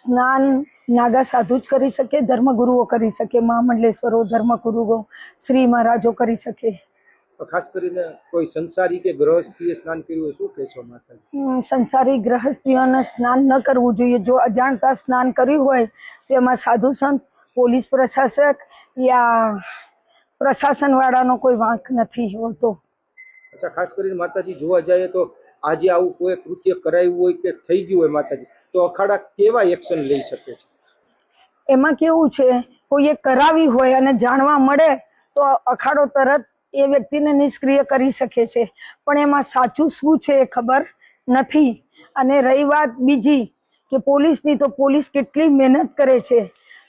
સ્નાન નાગા સાધુ જ કરી શકે, ધર્મગુરુઓ કરી શકે, મહામંડલેશ્વરો, ધર્મગુરુઓ, શ્રી મહારાજો કરી શકે. ખાસ કરીને કોઈ સંસારી કે ગૃહસ્થીએ સ્નાન કર્યું હોય શું કહેશો માતાજી? સંસારી ગૃહસ્થીઓને સ્નાન ન કરવું જોઈએ. જો અજાણતા સ્નાન કર્યું હોય તો એમાં સાધુ સંત, પોલીસ પ્રશાસક યા પ્રશાસનવાળાનો કોઈ વાંક નથી હોતો. અચ્છા, ખાસ કરીને માતાજી જોવા જઈએ તો આજે આવું કોઈ કૃત્ય કરાયું હોય કે થઈ ગયું હોય માતાજી, તો અખાડા કેવા એક્શન લઈ શકે છે? એમાં કેવું છે, કોઈએ કરાવી હોય અને જાણવા મળે તો અખાડો તરત એ વ્યક્તિને નિષ્ક્રિય કરી શકે છે, પણ એમાં સાચું શું છે એ ખબર નથી. અને રહી વાત બીજી કે પોલીસની, તો પોલીસ કેટલી મહેનત કરે છે.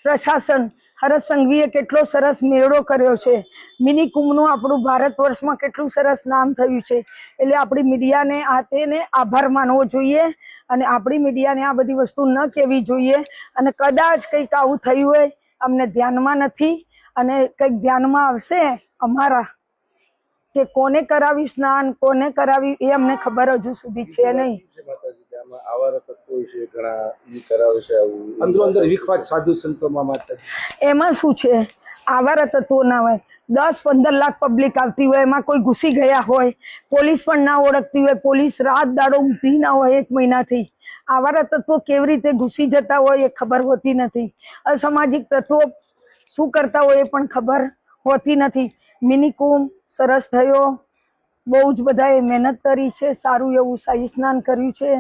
પ્રશાસન હરસ સંઘવીએ કેટલો સરસ મેળો કર્યો છે. મિની કુંભનું આપણું ભારત વર્ષમાં કેટલું સરસ નામ થયું છે. એટલે આપણી મીડિયાને આ તેને આભાર માનવો જોઈએ અને આપણી મીડિયાને આ બધી વસ્તુ ન કહેવી જોઈએ. અને કદાચ કંઈક આવું થયું હોય, અમને ધ્યાનમાં નથી અને કંઈક ધ્યાનમાં આવશે અમારા કે કોને કરાવી સ્નાન, કોને કરાવી, એ અમને ખબર હજુ સુધી છે નહીં. એમાં શું છે, આવારા તત્વો ના હોય. 10-15 લાખ પબ્લિક આવતી હોય, એમાં કોઈ ઘૂસી ગયા હોય, પોલીસ પણ ના ઓળખતી હોય, પોલીસ રાત દાડો ઊંઘતી ના હોય 1 મહિનાથી. આવારા તત્વો કેવી રીતે ઘૂસી જતા હોય એ ખબર હોતી નથી. અસામાજિક તત્વો શું કરતા હોય એ પણ ખબર હોતી નથી. મિની કુંભ સરસ થયો, બહુ જ બધાએ મહેનત કરી છે, સારું એવું શાહી સ્નાન કર્યું છે.